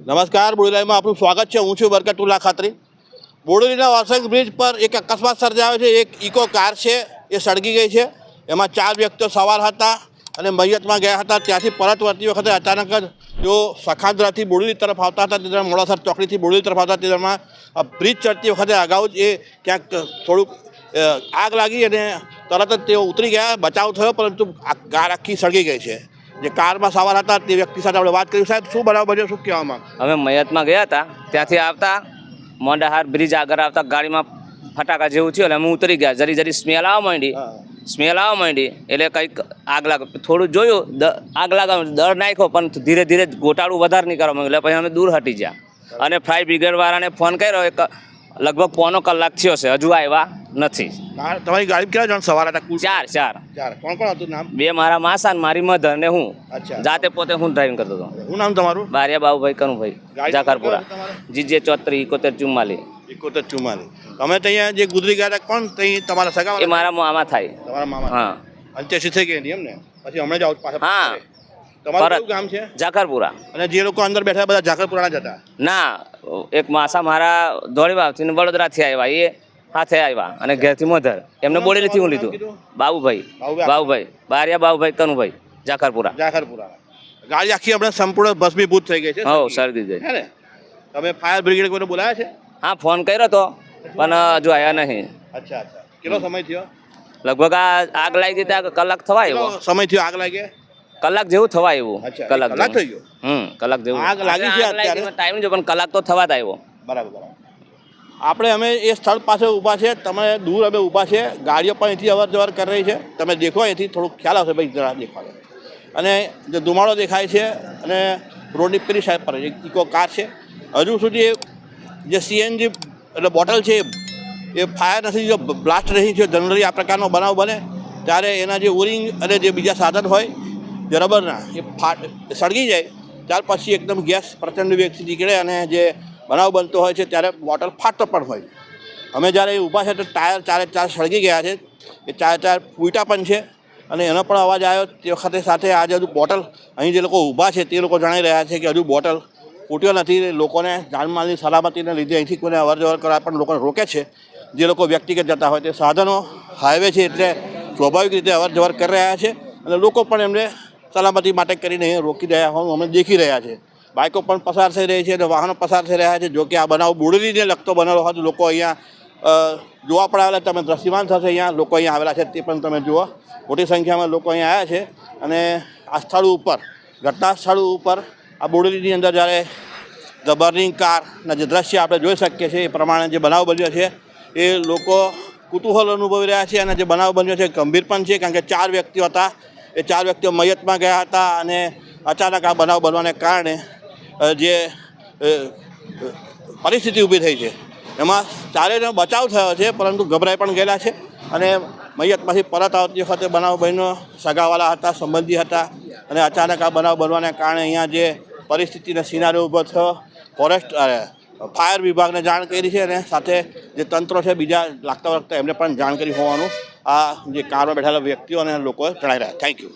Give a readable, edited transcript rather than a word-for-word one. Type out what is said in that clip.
નમસ્કાર, બોડેલીમાં આપનું સ્વાગત છે. હું છું બરકતુલ્લા ખાતરી. બોડેલીના વાસંગ બ્રિજ પર એક અકસ્માત સર્જાયો છે. એક ઇકો કાર છે એ સળગી ગઈ છે. એમાં 4 વ્યક્તિઓ સવાર હતા અને મૈયતમાં ગયા હતા. ત્યાંથી પરત વળતી વખતે અચાનક જ તેઓ સખાન્દ્રાથી બોડેલી તરફ આવતા હતા. તે દરમિયાન મોડાસર ચોકડીથી બોડેલી તરફ આવતા તે દરમિયાન બ્રિજ ચડતી વખતે અગાઉ જ એ ક્યાંક થોડુંક આગ લાગી અને તરત જ તેઓ ઉતરી ગયા. બચાવ થયો, પરંતુ આ કાર આખી સળગી ગઈ છે. જે કારમાં સવાર હતા તે વ્યક્તિ સાથે આપણે વાત કરી. સાહેબ, શું બનાવ બન્યો, શું કહેવામાં? અમે મૈયતમાં ગયા હતા, ત્યાંથી આવતા મોડાહાર બ્રિજ આગળ આવતા ગાડીમાં ફટાકા જેવું થયું એટલે અમે ઉતરી ગયા. જરી સ્મેલ આવવા માંડી એટલે કંઈક આગ લાગે. થોડું જોયું, આગ લાગવા દર નાખ્યો, પણ ધીરે ધીરે ગોટાળું વધારે નહીં કરવા માંગ્યું. એટલે પછી અમે દૂર હટી ગયા અને ફાયર બ્રિગેડવાળાને ફોન કર્યો. એક લગભગ પોણો કલાક થયો છે, હજુ આવ્યા નથી. તમારી ગાડી કેટલા જણ સવાર હતા? કુલ ચાર. કોણ કોણ હતું? નામ? 2 મારા માસા ને મારી મધર ને હું. અચ્છા. જાતે પોતે હું ડ્રાઇવિંગ કરતો હતો. શું નામ તમારું? બારિયા બાબુભાઈ કનુભાઈ, જાકરપુરા. જીજે 74 71 44. 71 44. તમે ત્યાં જે ગુજરી ગયા હતા, કોણ ત્યાં તમારા સગા? એ મારા મામા થાય. તમારા મામા? હા. અંત્યેષ્ટિ થઈ ગઈ એમ ને? પછી હમણાં જ આવું પાછા? હા. તમારું કયું ગામ છે? જાકરપુરા. અને જે લોકો અંદર બેઠા બધા જાકરપુરાના જ હતા? ના, એક માસા મારા ધોળીવાવથી ને વડોદરાથી આવ્યા, એ હાથે આવ્યા અને ઘેરથી મધર. એમને બોડેલીથી હું લીધું. બાબુભાઈ બારિયા બાબુભાઈ કનુભાઈ, જાકરપુરા. ગાડી આખી આપણે સંપૂર્ણ ભસ્મીભૂત થઈ ગઈ છે. હો, સળગી ગઈ. હે ને? તમે ફાયર બ્રિગેડ કોઈને બોલાયા છે? હા, ફોન કર્યો તો, પણ હજુ આવ્યા નહીં. અચ્છા. કેટલો સમય થયો? લગભગ આગ લાગી ત્યાં કલાક થવા આવ્યો. સમય થયો આગ લાગે? કલાક જેવું થવા આવ્યું. કલાક થઈ ગયો? કલાક જેવું આગ લાગી છે અત્યારે? ટાઈમ જો, પણ કલાક તો થવા જ આવ્યો. બરાબર. અમે એ સ્થળ પાસે ઊભા છે. તમે દૂર અમે ઊભા છે. ગાડીઓ પણ અહીંથી અવર જવર કરી રહી છે. તમે દેખો, અહીંથી થોડુંક ખ્યાલ આવશે ભાઈ, જરા દેખાડો. અને જે ધુમાડો દેખાય છે અને રોડની પેલી સાઈડ પર એક ઇકો કાર છે. હજુ સુધી જે CNG એટલે બોટલ છે એ ફાયર નથી, જો બ્લાસ્ટ નથી થયો. જનરલી આ પ્રકારનો બનાવ બને ત્યારે એના જે ઓરિંગ અને જે બીજા સાધન હોય જે રબરના, એ સળગી જાય. ત્યાર પછી એકદમ ગેસ પ્રચંડ વેગથી નીકળે અને જે બનાવ બનતો હોય છે ત્યારે બોટલ ફાટતો પણ હોય. અમે જ્યારે ઊભા છે તો ટાયર 4 સળગી ગયા છે. એ 4 ફૂટા પણ છે અને એનો પણ અવાજ આવ્યો. તે વખતે સાથે આજે હજુ બોટલ અહીં જે લોકો ઊભા છે તે લોકો જણાવી રહ્યા છે કે હજુ બોટલ ફૂટ્યો નથી. લોકોને જાનમાલની સલામતીને લીધે અહીંથી કોઈને અવર જવર કરવા પણ લોકોને રોકે છે. જે લોકો વ્યક્તિગત જતા હોય તે સાધનો હાઈવે છે એટલે સ્વાભાવિક રીતે અવર જવર કરી રહ્યા છે અને લોકો પણ એમને સલામતી માટે કરીને રોકી રહ્યા હોય અમે દેખી રહ્યા છે. બાઇકો પણ પસાર થઈ રહી છે અને વાહનો પસાર થઈ રહ્યા છે. જોકે આ બનાવ બોડેલીને લગતો બનેલો હતો. લોકો અહીંયા જોવા પણ આવેલા. તમે દ્રશ્યમાન થશે, અહીંયા લોકો અહીંયા આવેલા છે તે પણ તમે જુઓ. મોટી સંખ્યામાં લોકો અહીંયા આવ્યા છે અને આ સ્થળ ઉપર, ઘટના સ્થળ ઉપર આ બોડેલીની અંદર જ્યારે ધ બર્નિંગ કારના જે દ્રશ્ય આપણે જોઈ શકીએ છીએ એ પ્રમાણે જે બનાવ બન્યો છે એ લોકો કુતૂહલ અનુભવી રહ્યા છે. અને જે બનાવ બન્યો છે ગંભીર પણ છે, કારણ કે 4 વ્યક્તિઓ હતા. એ 4 વ્યક્તિઓ મૈયતમાં ગયા હતા અને અચાનક આ બનાવ બનવાને કારણે જે પરિસ્થિતિ ઊભી થઈ છે એમાં 4નો બચાવ થયો છે, પરંતુ ગભરાઈ પણ ગયેલા છે. અને મૈયતમાંથી પરત આવતી વખતે બનાવ બન્યો, સગાવાલા હતા, સંબંધી હતા અને અચાનક આ બનાવ બનવાને કારણે અહીંયા જે પરિસ્થિતિનો સિનારીઓ ઊભો થયો. ફાયર વિભાગને જાણ કરી છે અને સાથે જે તંત્રો છે બીજા લાગતા વખતે એમને પણ જાણ કરી હોવાનું આ જે કારમાં બેઠેલા વ્યક્તિઓ અને લોકોએ જણાવી રહ્યા. Thank you.